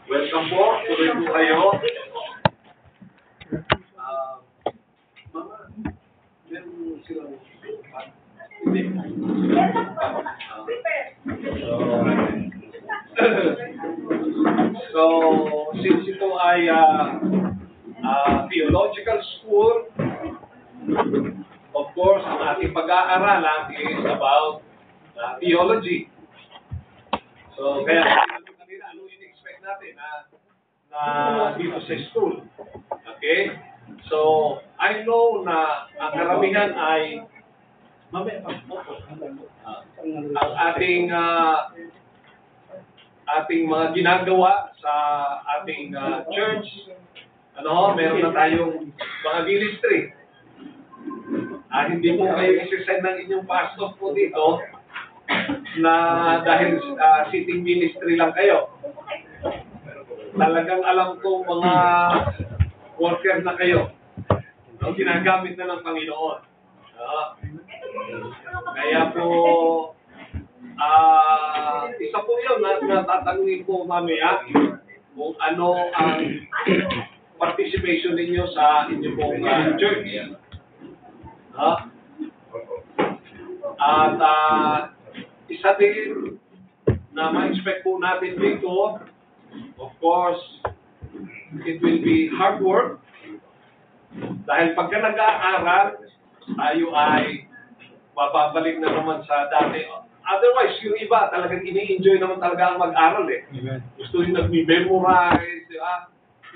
Welcome po. Tuloy po kayo. Mama, meron silang hindi. So, since ito ay theological school, of course, ang ating pag-aaralan is about theology. So, kaya anong in-expect natin na dito sa school? Okay? So, I know na ang karamihan ay ang ating mga ginagawa sa ating church. Meron na tayong mga ministry. Hindi po kayo isi-send ng inyong pastor po dito na dahil sitting ministry lang kayo. Talagang alam ko mga worker na kayo. Ginagamit na ng Panginoon. Kaya po, isa po yun na tatanungin ko mamaya kung ano ang participation ninyo sa inyong pong church. At isa din na ma-expect po natin dito, of course, it will be hard work. Dahil pagka nag-aaral, tayo ay mababalik na naman sa dati. Otherwise, yung iba talagang ini-enjoy naman talaga ang mag-aral eh. Gusto yung nag-memorize,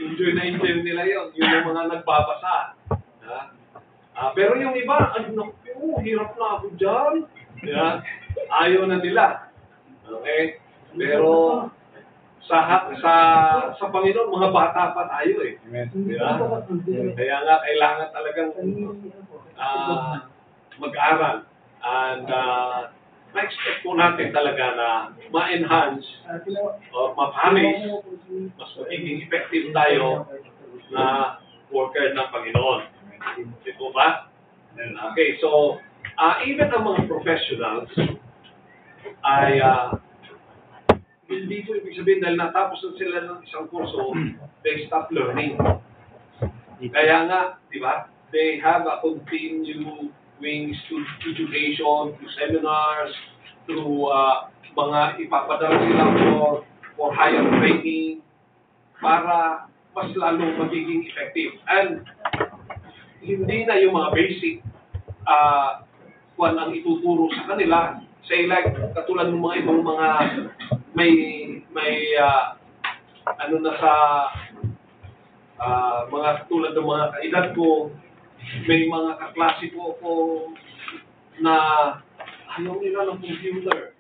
enjoy na enjoy nila yun. Yung mga nagbabasa. Pero yung iba, hirap na ako dyan. Ayaw na nila. Okay? Pero sa Panginoon, mga bata pa tayo eh. Kaya nga, kailangan talagang mag-aral. And ma-expect po natin talaga na ma-enhance o ma-punish, mas magiging effective tayo na worker ng Panginoon. Di po ba? Okay, so, even ang mga professionals ay hindi po ibig sabihin dahil natapos na sila ng isang kurso, they stop learning. Kaya nga, di ba? They have a continuing education, through seminars, through mga ipapadala sila for higher training para mas lalo magiging effective. And hindi na yung mga basic kung ang ituturo sa kanila. Say like, katulad ng mga ibang mga may mga katulad ng mga kaedad ko, may mga kaklase po ako na ayaw nila ng computer.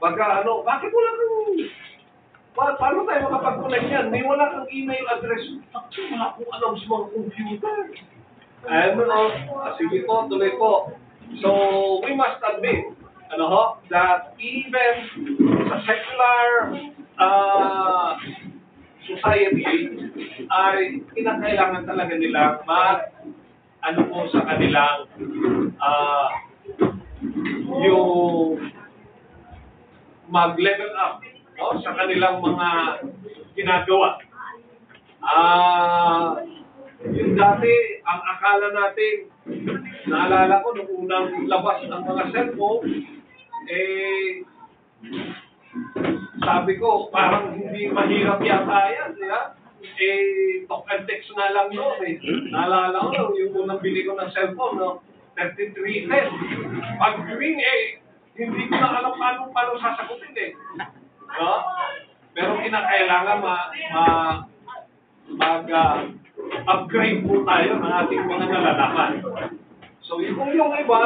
Bakit wala paano tayo makapag-connect yan? May wala kang email address. Wala kung alam sa mga computer. Sige po, tuloy po. So, we must admit, that even sa secular society ay kinakailangan talaga nila sa kanilang yung mag-level up sa kanilang mga ginagawa. Yung dati, ang akala natin, naalala ko nung unang labas ng mga cellphone, sabi ko, parang hindi mahirap yata yan, talk and text na lang yun Naalala ko, yung unang bili ko ng cellphone, 33 pesos. Pag ring, hindi ko na alam paano sasagutin Pero kinakailangan mag-upgrade po tayo ng ating mga nalalaman. So, yung iba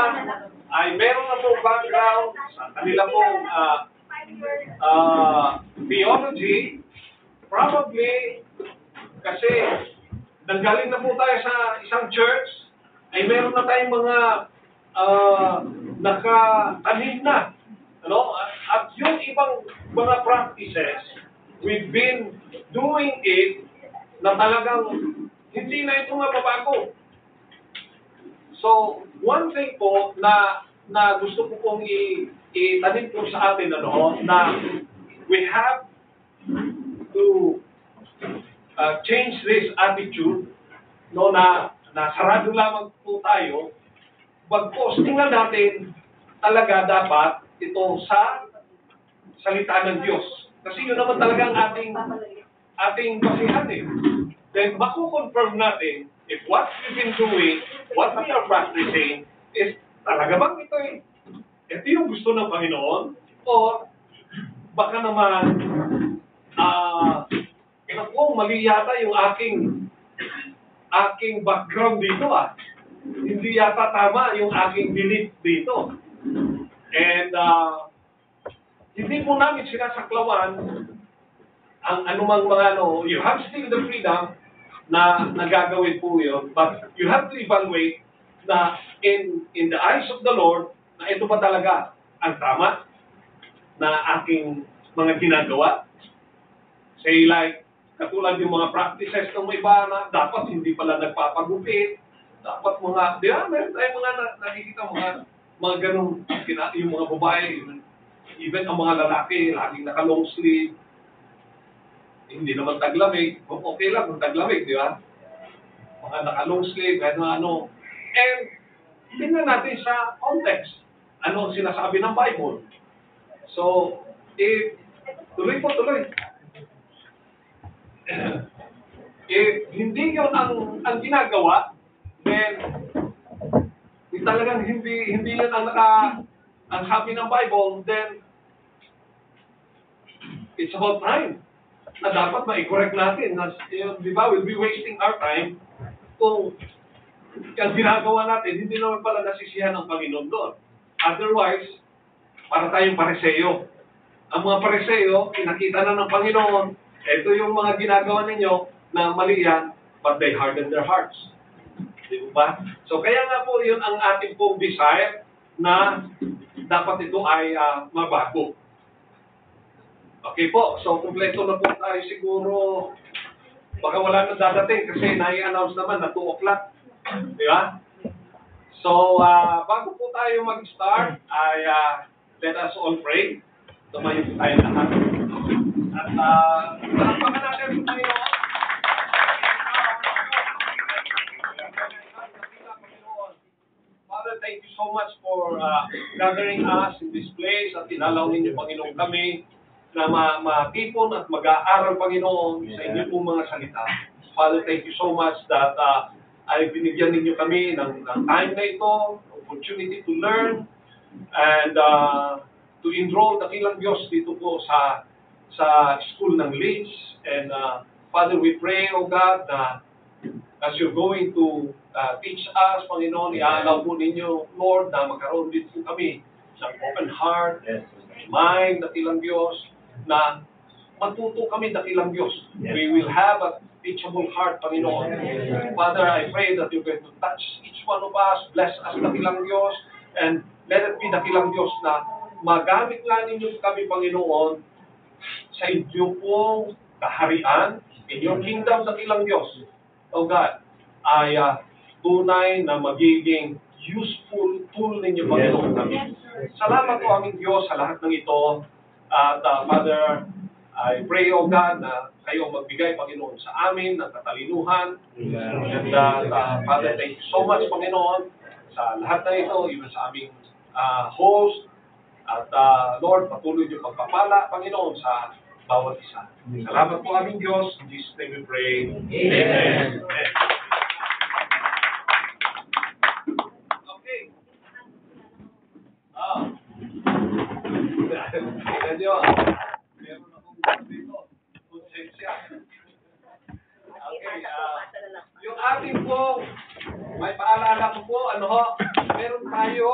ay meron na po background sa kanila pong theology, probably kasi nanggaling na po tayo sa isang church, ay meron na tayong mga nakatanim na. At yung ibang mga practices, we've been doing it na talagang hindi na ito mababago. So, one thing po na gusto ko pong itanim po sa atin, na we have to change this attitude, no, na sarado lamang po tayo, bagkos tingnan natin talaga dapat ito sa salita ng Diyos. Kasi yun naman talaga ang ating basihan eh. Then mako-confirm natin if what we've been doing, what we are practicing, is talaga bang ito yung gusto ng Panginoon? O baka naman, mali yata yung aking background dito Hindi yata tama yung aking belief dito. And hindi po namin sinasaklawan ang anumang mga you have still the freedom na nagagawin po yun, but you have to evaluate na in the eyes of the Lord, na ito ba talaga ang tama na aking mga ginagawa. Say like, katulad yung mga practices ng iba na dapat hindi pala nagpapagupit, dapat mga, di ba, meron tayong mga nakikita mga ganong, yung mga babae, even ang mga lalaki, laging naka-long sleeve, hindi naman taglamig, okay lang kung taglamig, di ba? Mga naka-long sleeve, ano. And, tingnan natin sa context, ano ang sinasabi ng Bible. So, tuloy. If hindi yun ang ginagawa, then talagang hindi yun ang sabi ng Bible, then it's about time na dapat ma-correct natin. Di ba, we'll be wasting our time kung ang ginagawa natin, hindi naman pala nasisihan ng Panginoon doon. Otherwise, para tayong Pariseo. Ang mga Pariseo, pinakita na ng Panginoon, ito yung mga ginagawa ninyo na mali yan, but they harden their hearts. Di ba? So kaya nga po yun ang ating pong desire na dapat ito ay mabago. Okay po, so kumpleto na po tayo siguro. Baka wala nang dadating kasi nai-announce naman na 2 o'clock. Di ba? So, bago po tayo mag-start, ay let us all pray. Tumayo po tayo lahat. At palakpakan natin po tayo. Father, thank you so much for gathering us in this place at inalaw ninyo, Panginoon, kami na matipon at mag-aaral, Panginoon, sa inyo pong mga salita. Father, thank you so much that ay binigyan ninyo kami ng time na ito, opportunity to learn, and to enroll dakilang Diyos dito po sa school ng Leeds. And Father, we pray, O God, na as you're going to teach us, Panginoon, iaalaw po ninyo, Lord, na magkaroon dito kami ng open heart, mind, dakilang Diyos, na matuto kami dakilang Diyos. We will have a teachable heart, Panginoon. Father, I pray that you're going to touch each one of us, bless us dakilang Diyos, and let it be dakilang Diyos na magamit lang ninyo kami, Panginoon, sa inyong pong kaharian, inyong kingdom dakilang Diyos. Oh God, ay tunay na magiging useful tool ninyo, Panginoon, kami. Salamat po aming Diyos sa lahat ng ito. At Father, I pray, O God, na kayo magbigay, Panginoon, sa amin ng katalinuhan. And Father, thank you so much, Panginoon, sa lahat na ito, even sa aming host. At Lord, patuloy niyo pagpapala, Panginoon, sa bawat isa. Salamat po aming Diyos. In Jesus' name we pray. Amen. Amen. Okay. Tignan nyo. Meron akong dito. Konsensya. Okay. Yung ating po, may paalala ko po, meron tayo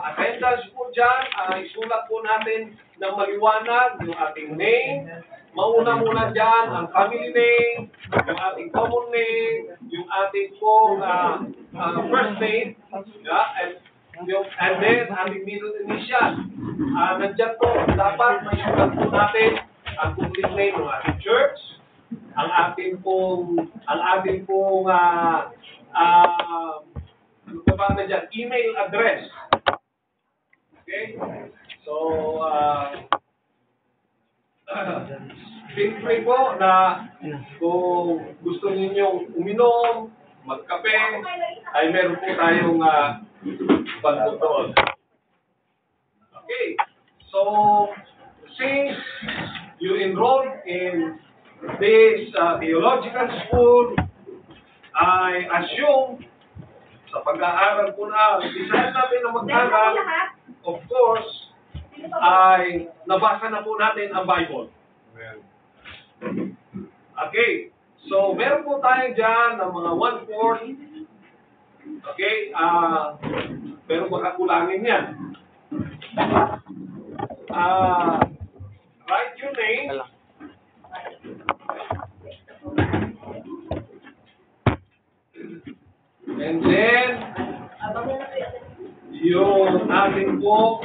attendance po dyan. Isulat po natin ng maliwanag yung ating name. Mauna muna dyan ang family name, yung ating common name, yung ating po first name, and then ating middle initial. Nandyan po, dapat may sulat po natin ang complete name ng ating church, ang ating pong ano ba na dyan? Email address. Okay? So, feel free po na kung gusto ninyong uminom, magkape, ay meron po tayong bandok doon. Okay, so since you enrolled in this theological school, I assume sa pag-aaral po na umpisa natin na mag-aral, of course, ay nabasa na po natin ang Bible. Okay, so meron po tayo dyan ng mga 1/4. Okay, pero baka kulangin yan. Write your name. And then, yung ating po,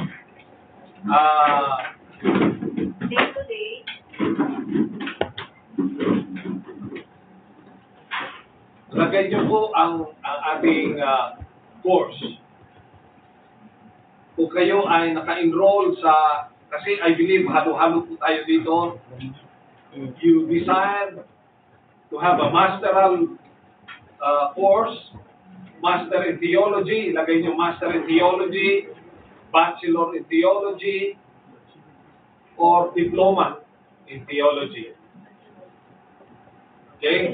day to day. lagay niyo po ang ating course. Kung kayo ay naka-enroll sa, kasi I believe halo-halo po tayo dito, you decide to have a masteral course, Master in Theology, lagay niyo Master in Theology, Bachelor in Theology, or Diploma in Theology. Okay?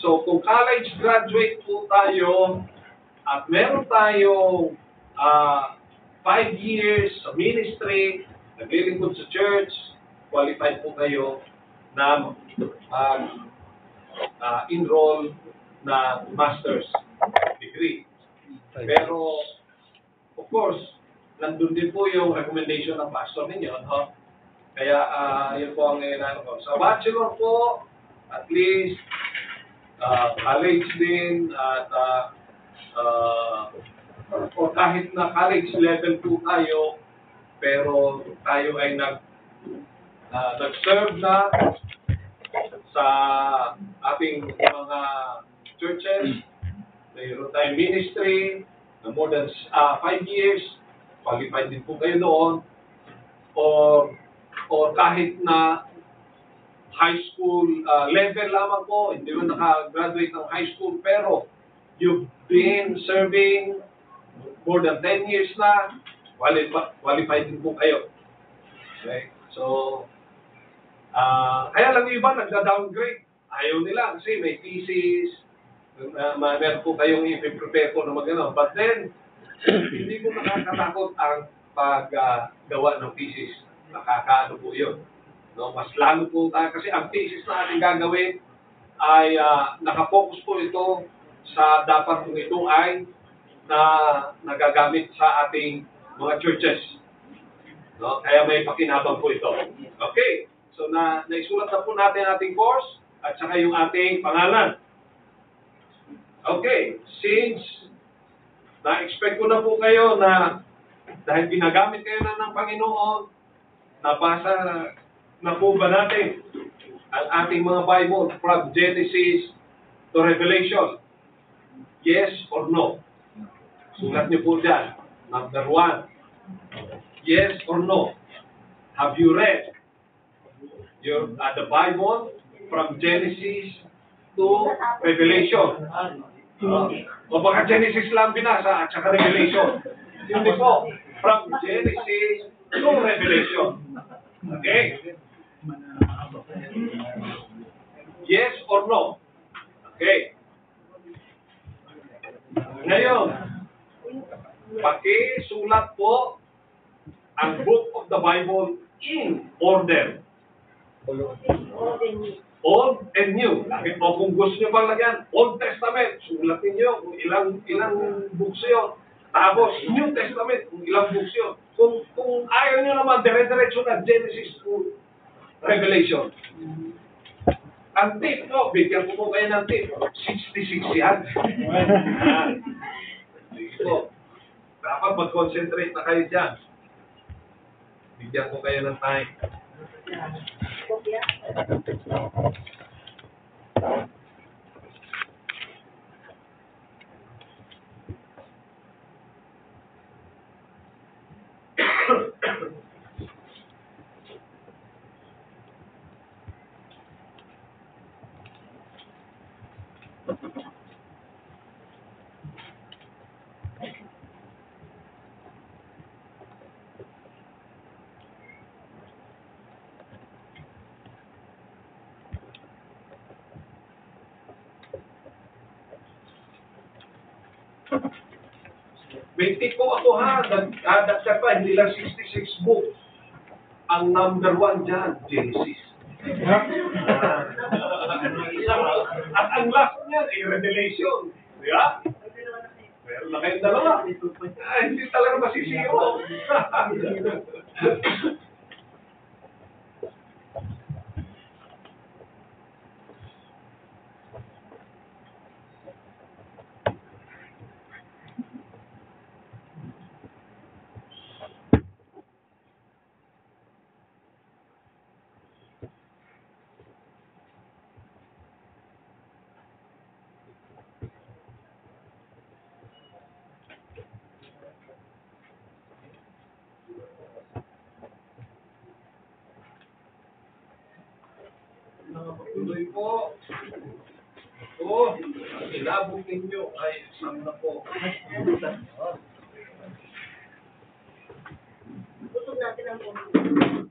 So, kung college graduate po tayo, at meron tayong 5 years sa ministry, naglilingkod sa church, qualified po kayo na enroll na master's degree. Pero, of course, nandun din po yung recommendation ng pastor ninyo. No? Kaya, yun po ang inano ko. Sa bachelor po, at least, college din, at o kahit na college level po tayo, pero tayo ay nag-serve na sa ating mga churches, mayroon tayong ministry na more than 5 years, qualified din po kayo doon, or kahit na high school level lamang po, hindi mo naka-graduate ng high school, pero you've been serving more than 10 years na, qualified din po kayo. Okay? So, kaya lang yung iba nagda-downgrade. Ayaw nila kasi may thesis, meron po kayong i-prepare po na mag-ano. But then, hindi po nakakatakot ang paggawa ng thesis. Nakakaano po yun. No, mas lalo po tayo kasi ang thesis na ating gagawin ay nakapokus po ito sa dapat kung ito ay nagagamit sa ating mga churches. No, kaya may pakinabang po ito. Okay, so naisulat na po natin ating course at saka yung ating pangalan. Okay, since na-expect ko na po kayo na dahil ginagamit kayo na ng Panginoon, nabasa na po ba natin ang ating mga Bible from Genesis to Revelation? Yes or no? Sulat niyo po dyan. Number 1. Yes or no? Have you read the Bible from Genesis to Revelation? O baka Genesis lang binasa at saka Revelation. Hindi po. From Genesis to Revelation. Okay? Yes or no? Okay. Ngayon, pakisulat po ang book of the Bible in order. Old and New. Bakit po kung gusto nyo bang lagyan? Old Testament, sulat ninyo kung ilang books yun. Tapos, New Testament, kung ilang books yun. Kung ayaw nyo naman, dire-diretso na Genesis to Revelation. Ang tip, no? Bigyan ko po kayo ng tip. 66 yan. Dito. Dapat mag-concentrate na kayo dyan. Bigyan ko kayo ng time. Maintain po ako ha, dagdag pa, hindi lang 66 books. Ang number 1 dyan, Genesis. At ang last niyan, ay Revelation. Di ba? Pero na kayong dalawa. Hindi talaga masisiro. Tuloy po. Ito, ilabog ninyo ay isang na po. Busog natin ang buong.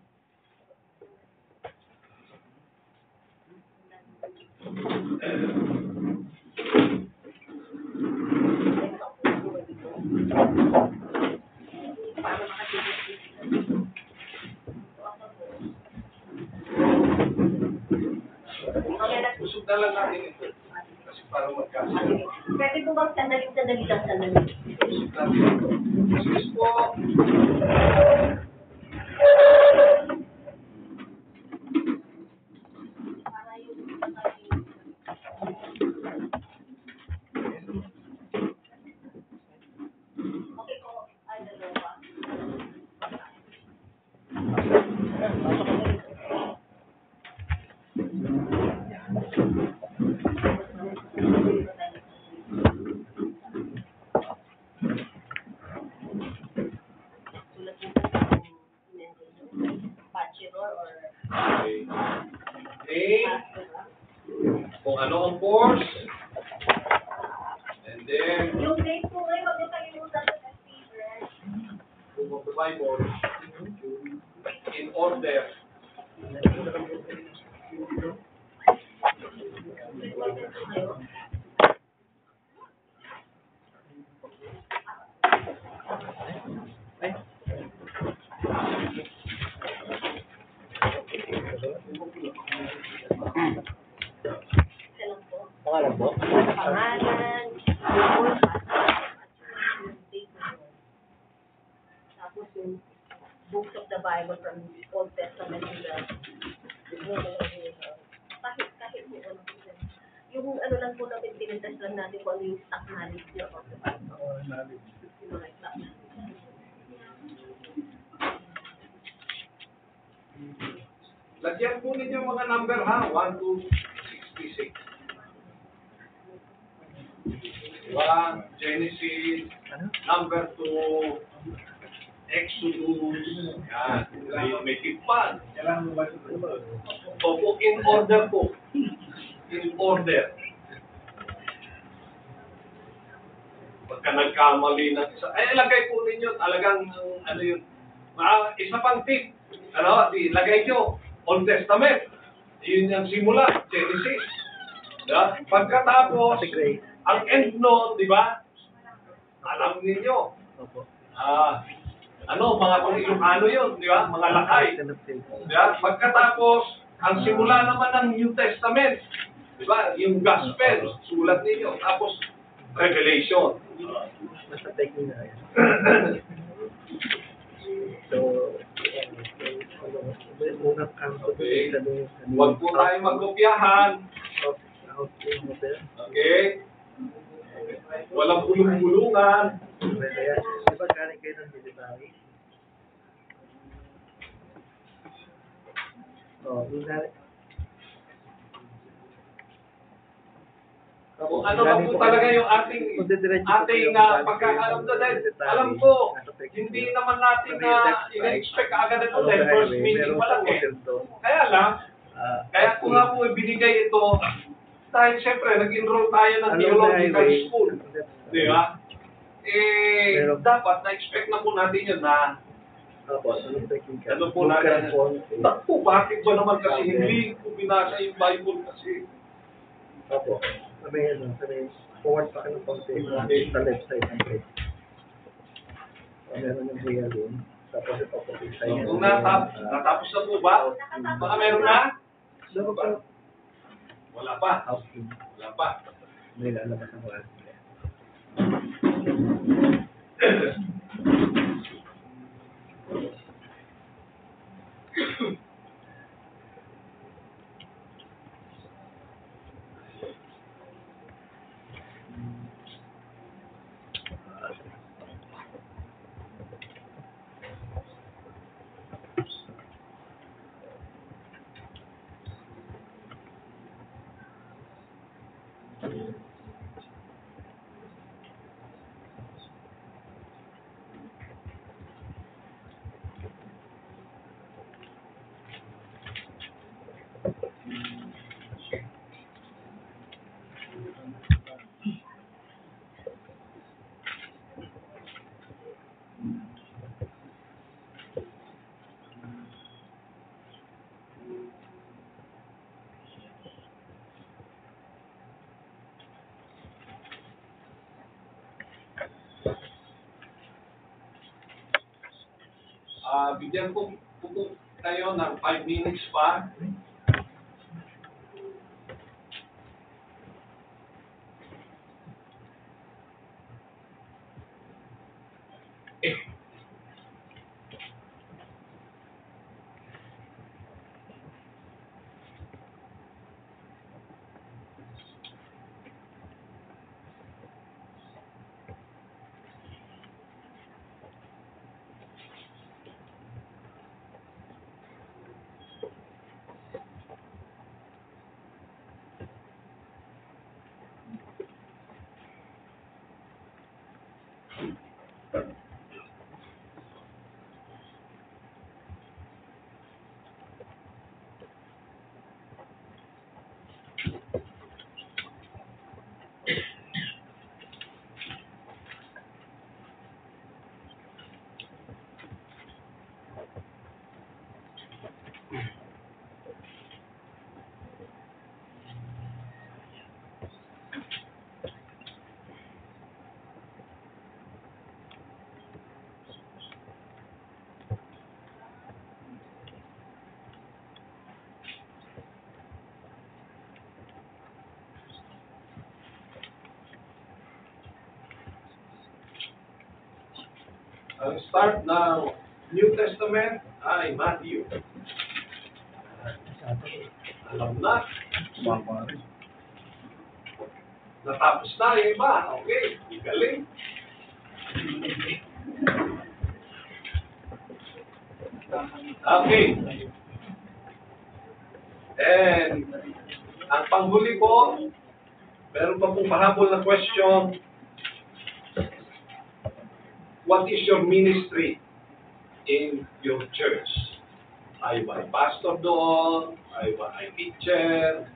Busog na lang natin ito. Kasi para magkasama. Pwede po bang sandali lang sandali? Busog natin ito. Kasi po, Para yung okay po, ay dalawa. Bachelor or name, master. kung ano ang course, and then, Yung date po ngayon, wag niyo kalimutan sa favorite. book of the Bible, in order. Isa lang po. Pangalan po? Pangalan, yung date mo. Tapos yung books of the Bible from Old Testament to the kahit mo ano po siya. Yung ano lang po natin, pinitest lang natin kung ano yung stock knowledge niyo about the Bible. Yung mga stock knowledge. Lagyan po ninyo mga number ha, 1 to 66. Diba? Genesis, number 2, Exodus, yan, may tikpan. Opo, in order po. In order. Pagka nagkamali ng isa, ay lagay po ninyo talagang, ano yun, isa pang tip, ano, lagay nyo, Old Testament. Yun yung simula, Genesis. Diba? Pagkatapos, ang end note, di ba? Alam ninyo. Mga pang-Ilocano yun, di ba? Mga lakay. Di ba? Pagkatapos, ang simula naman ng New Testament, di ba? Yung Gospel, sulat ninyo. Tapos, Revelation. Nasa technique na yan. So, unang kanto Okay. Huwag po tayo magkopyahan. Okay? Walang bulong-bulungan. Di ba galing kayo ng military? Yung galing. Kung ano ba po talaga yung ating pagkakalam na dahil alam ko, hindi naman natin na in-expect agad ito dahil first meeting pa lang eh. Kaya lang, kaya ko nga po ibinigay ito Dahil siyempre, nag-enroll tayo ng Along the theological highway. school. Di ba? Meron- Dapat na-expect na po natin yun na Tapos, ano technical? ano po natin. Naku, bakit ba naman kasi hindi ko binasa yung Bible kasi Opo. Sabi, forward pa ka ng konti sa left side ng plate. Meron yung real yun. Tapos ito po side. kung natapos na po ba? Baka meron na? Doon pa, Wala pa. housing. Wala pa. May lalabas ng wala. Bigyan ko kayo ng 5 minutes pa. Ang start ng New Testament ay Matthew. Alam na. Natapos na yung iba. Okay. Galing. Okay. And ang panghuli ko, meron pa pong pahabol na question. What is your ministry in your church? Ay ba ay pastor doon? Ay ba ay teacher?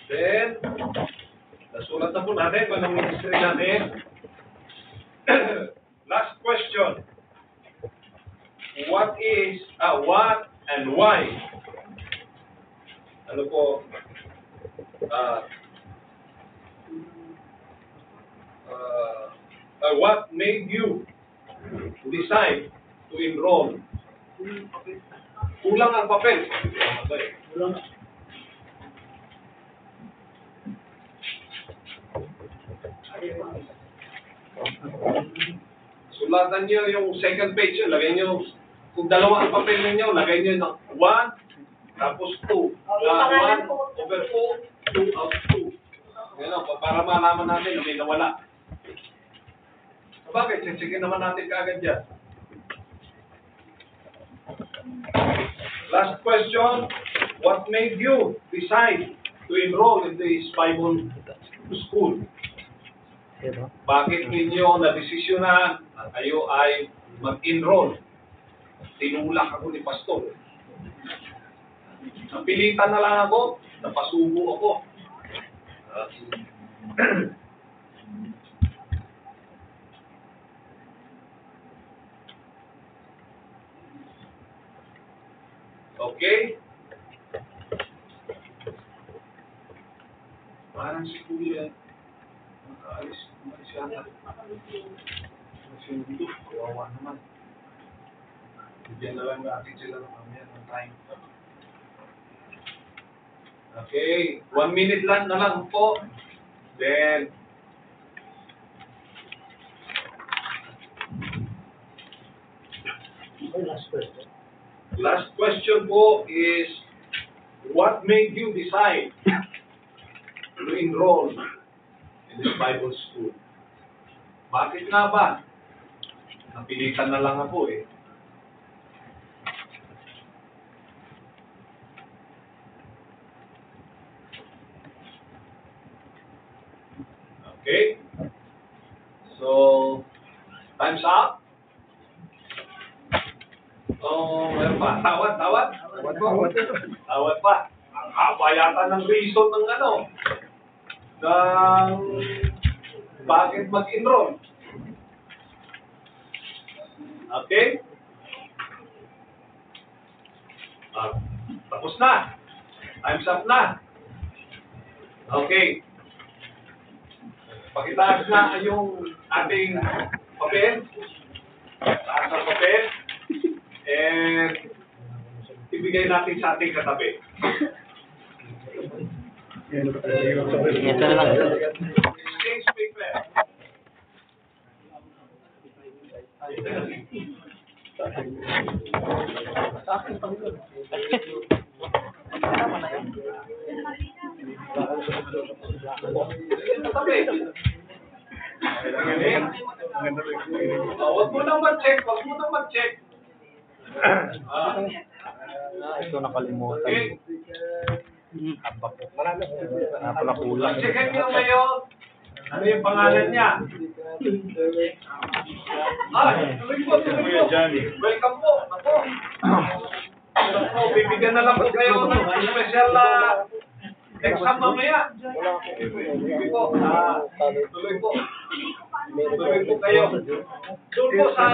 Then, nasulat na po natin kung anong ministry natin. Last question. What and why? Ano po, what made you decide to enroll? Kulang ang papel. Sulatan niyo yung second page yun. Lagay niyo, kung dalawa ang papel ninyo, lagay niyo ng 1, tapos 2. 1 over 2, 2 out 2. Ganun, para malaman natin na may nawala. Bakit? Check-checkin naman natin kaagad yan. Last question. What made you decide to enroll in this Bible school? Bakit ninyo na-desisyonan na kayo ay mag-enroll? Tinulak ako ni Pastor. Napilitan na lang ako, napasubo ako. Okay? Parang si Kuya. Umalis yata. Hindi. Kawawa naman. Bigyan na lang natin sila ng mamaya ng time. Okay. 1 minute lang na lang po. Then, last question po is, what made you decide to enroll in this Bible school? Bakit nga ba? Napilitan na lang ako eh. Okay? So, time's up. Oh, meron pa. Tawad. Tawad pa. Ang haba yata ng reason ng ng bakit mag-enroll. Okay? Tapos na. Time's up na. Okay. Pakitaas na yung ating papel. Taas ang papel. And ibigay natin sa ating katabi. Ito na lang. Exchange paper. Katabi. Huwag mo nang mag-check. Ito nakalimutan. Okay. Abak. Pala kulang. Checkin nyo ngayon. Ano yung pangalan niya? Tuloy po. Welcome po. Ako, bibigyan na lang po kayo ng special exam mamaya. Tuloy po. Tuloy po kayo. Doon po sa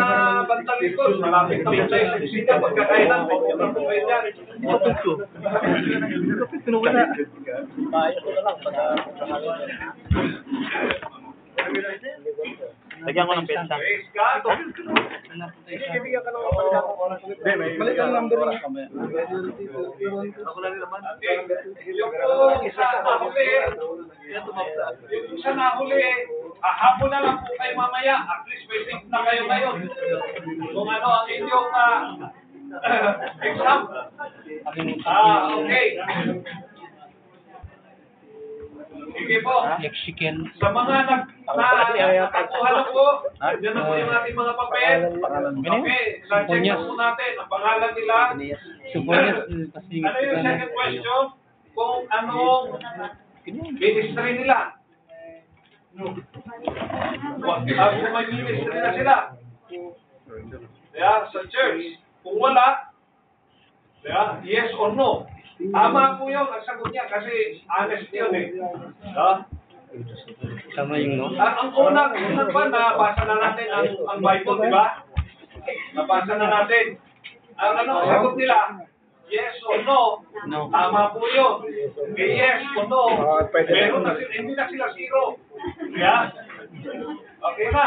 bantang likod, malapit na po tayo sa bisita. Pagkakainan, may pumunta po kayo dyan. Lagyan ko ng pensa. Praise God. Bibigyan ka ng balik ang number niya. Yung po, isa nahuli. Yung isa nahuli. Hapon na lang po kayo mamaya. At least may think na kayo ngayon. Kung ano ang inyong exam. Okay. Sige po. Mexican. Sa mga nagtatuhan na po, yan na po yung ating mga papel. Okay, check na po natin ang pangalan nila. Ano yung second question? Kung anong ministry nila. Kung may ministry na sila. Sa church. Kung wala, yes or no. Tama po yun, ang sagot niya kasi honest yun eh. Tama yung no? Ang unang ba, nabasa na natin ang Bible, di ba? Nabasa na natin. Ang sagot nila, yes or no, No. tama po yun. Yes or no, meron na sila, hindi na sila zero. Yeah? Okay na.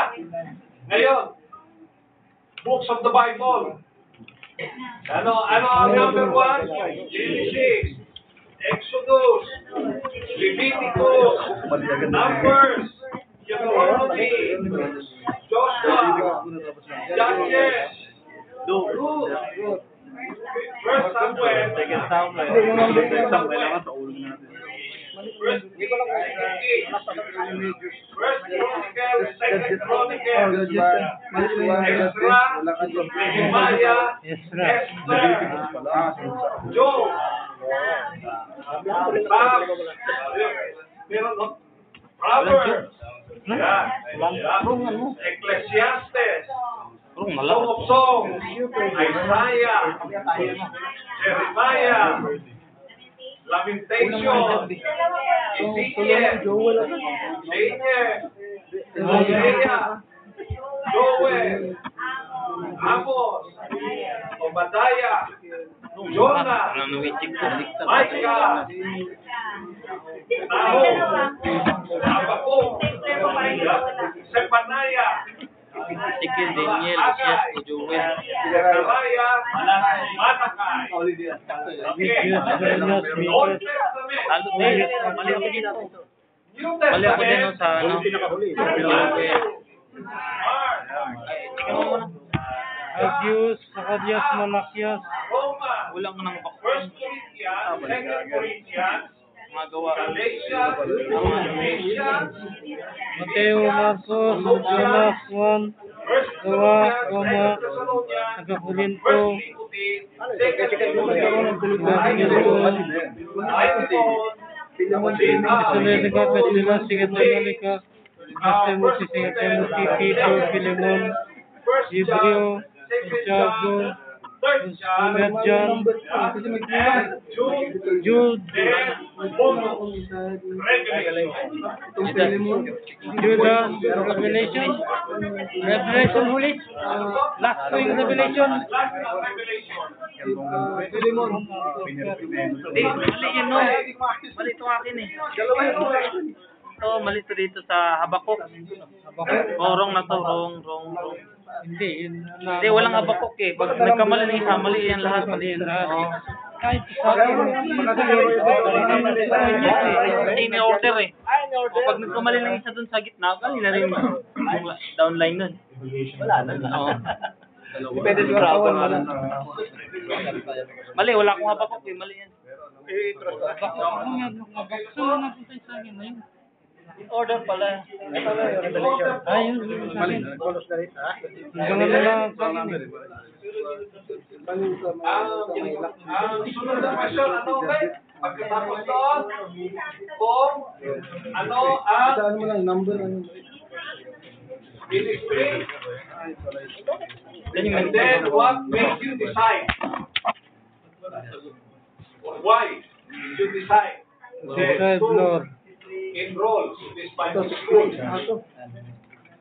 Ngayon, books of the Bible. Ano ang number 1? Genesis, Exodus, Leviticus, Numbers, Deuteronomy, Joshua, Judges, Ruth, First Samuel, Second Samuel. First Chronicles, Second Chronicles, Ezra, Nehemiah, Esther, Job, Proverbs, Ecclesiastes, Song of Songs, Isaiah, Jeremiah, Lamentation, Ezekiel, Daniel, Isaiah, Joel, Amos, Obadiah, Jonah, Micah, Nahum, Habakkuk, Zephaniah, Ezekiel, Daniel, Osias, Joel. Zechariah, Malachi. Okay. Old Testament. Mali ako dito. New Mali ako din Testament. sa ano. Mark, Tingnan mo muna. Agios, Sakadias, Malakias, Roma, Kulang ng bakit. First Corinthians, Second Corinthians, Mga gawa. Galatians, Galatians, Mateo, Marcos, Jonas, Juan, First Gawa, Thessalonians, Roma, Second Thessalonians, Tagapulinto, First Timothy, Second Timothy, Isolerica, Pesila, Sigatalalica, Astemos, Sigatemos, Tito, Filemon, Hebreo, Santiago, Sulat John, Jude, Judah, Revelation, Revelation Huli, Last Wing Revelation. Hindi, mali yan no. Mali ito akin eh. Ito, mali ito dito sa Habakuk. Oh, wrong na to. Wrong. Hindi, yun na. Hindi, walang Habakuk eh. Pag nagkamali ng isa, mali yan lahat. Mali yan lahat. Oh. Kahit sa akin, Hindi ni-order eh. O pag nagkamali ng isa dun sa gitna, kali na rin yung downline nun. Wala na. Oo. Pwede siguro ako. Mali, wala akong Habakuk eh. Mali yan. Nabakso na napunta sa akin na yun. Order pala. Ayun, sa akin. Hanggang na lang sa akin eh. Ang sunod na question, ano okay? Pagkatapos doon, kung ano ang Saan mo lang, number ano? ministry, Then yung and then what made you decide? Why did you decide Decide, Lord. enroll in this Bible school?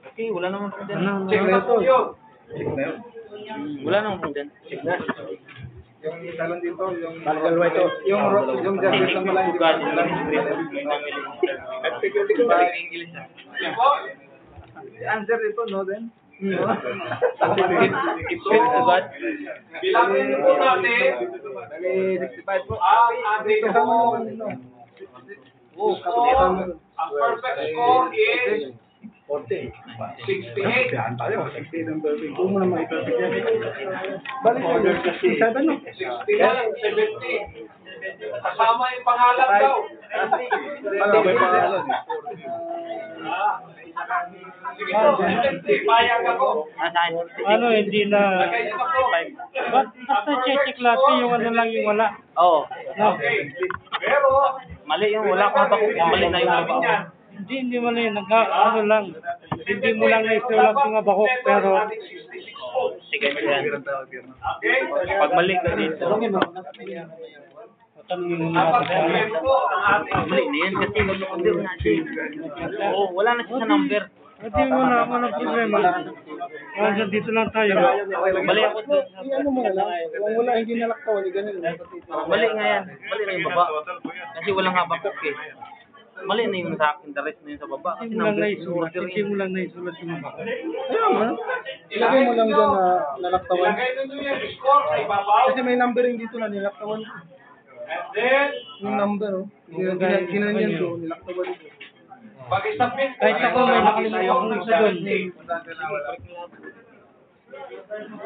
Okay, wala naman po dyan. Check na po yun. Wala naman po dyan. Yung isa lang dito, yung dalawa ito. Yung Jeffrey lang pala, hindi God ko is lang. my family. English ah. Yan po. Answer ito, no, then? Give to God. Bilangin po natin Nagay 65 po. ang ating Kasama naman ito. score. Ang perfect score is 40. 68. Kung mo naman ipapit yan. Balik mo, 67 no? 69, 70. Kasama yung pangalan daw. Sige po, 70. Payag ako. Nasaan? Ano, hindi na. Lagay niyo na po. Basta check klase yung ano lang yung wala. Oo. Okay. Pero, Mali yung wala akong Habakuk. Mali na yung namin yan. Habakuk. Hindi mo na yun, ano lang. Hindi mo lang naisulat yung abahok, pero Sige, yan. Okay? Pag mali ka dito. tanongin mo Dapat natin sana. po ang ating Mali na yan kasi mag-order natin. Oo, wala na siya sa number. Hindi mo na ako ng problema. Kasi dito lang tayo. Mali ako doon. Ano mo na lang, kung wala, hindi nalaktawan, ganun. Mali nga yan. Mali na yung baba. Kasi walang Habakuk eh. mali na yung sa akin, the rest na yung sa baba. Kasi Hindi mo lang number naisulat. order Hindi yun. mo lang naisulat yung mga. Ayun mo. Ilagay mo lang dyan na nalaktawan. Ilagay ninyo yung score sa ibabaw. Kasi may numbering dito na nilaktawan ko. And then, Yung number, oh. Ginanyan ko, nilaktawan ko. pag isubmit mo, Kahit ako may nakalimutan akong isa doon. 70.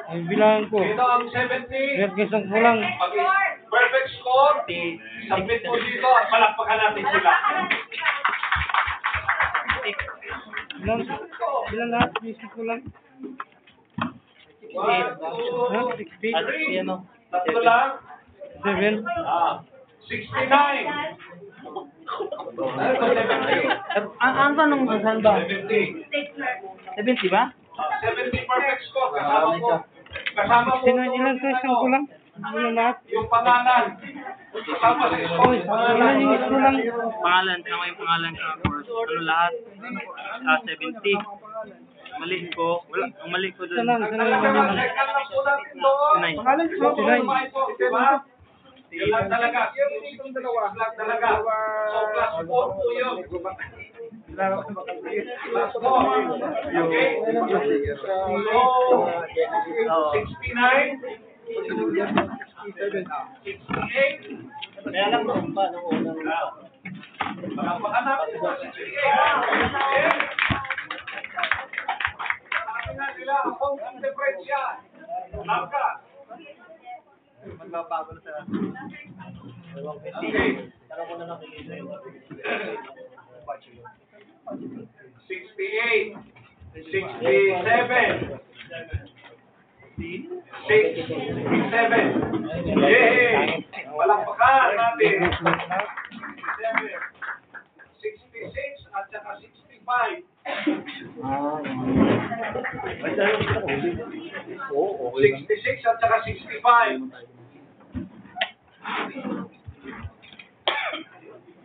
Ang bilangan ko. Dito ang 70. Nagkasang ko lang. Pag perfect score, submit mo dito at palakpakan natin sila. Ilan lahat? Isip ko lang. 1, 2, Ha? 60? At ano, tatlo lang. 7? 69. Ano ito, 70? ang tanong sa saan ba? 70. 70 ba? 70 perfect score. Kasama mo. Kasama mo. Ilan question ko lang? Ilan lahat? Yung pangalan. Kasama sa score. Ilan yung gusto lang? Pangalan, sama yung pangalan sa course. Ano lahat? 70. Mali ko. Wala, ang mali ko doon. Isa lang yung Check lang po natin doon. Sinay. Pangalan ko, Kumain po, di ba? Yun lang talaga. Yun lang talaga. So, class 4 po yun. Class 4. Okay? So, 69, 68. Kaya lang doon pa, nung unang Baka natin po, 68. Sabi nga nila, akong differensya. Langka. Okay. 68, 67, 67. Yay! Palakpakan natin. 66 at saka 65. 66 at saka 65.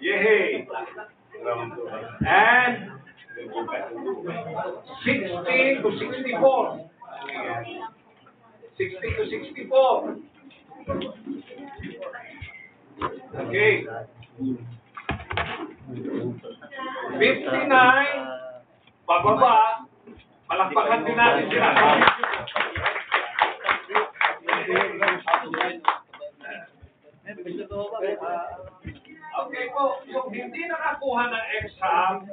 Yay! And 60 to 64. 60 to 64. Okay. 59. Bababa. Palakpakan din natin sila. Okay po, yung hindi nakakuha ng exam,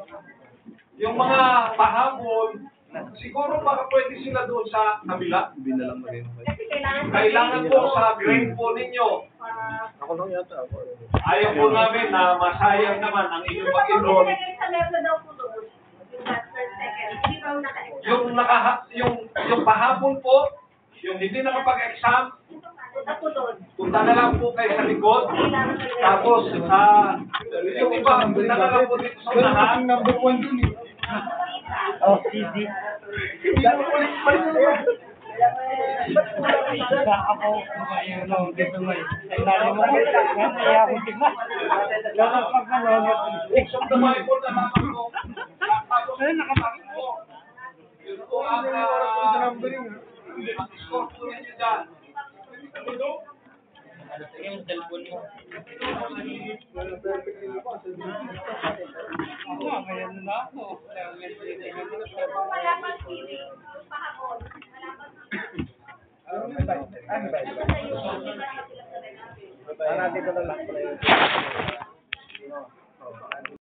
yung mga pahabol, siguro baka pwede sila doon sa kabila. Kasi Kailangan po sa grade po ninyo. Ako lang yata ako. Ayaw po namin na masayang naman ang inyong pag-enroll. sa level daw po doon. Yung first, second. Hindi ba Yung pahabol po, yung hindi nakapag-exam, punta po doon. punta na lang po kayo sa likod. Tapos, yung iba, punta na lang po dito sa unahan. number 1 dun eh. Oh, CD. Ako, ano, dito nga eh. Ay, nari mo ko. Kaya ako tignan. Lalo pag ano, Books of the Bible na naman po. Tapos, ay, nakapakit po. Yun po ang numbering. score po ninyo dyan. Yung cellphone mo. Ako, ngayon na ako. Wala pang feeling. Pahabol. Wala pang Ano ba? Ano ba? Ano ba?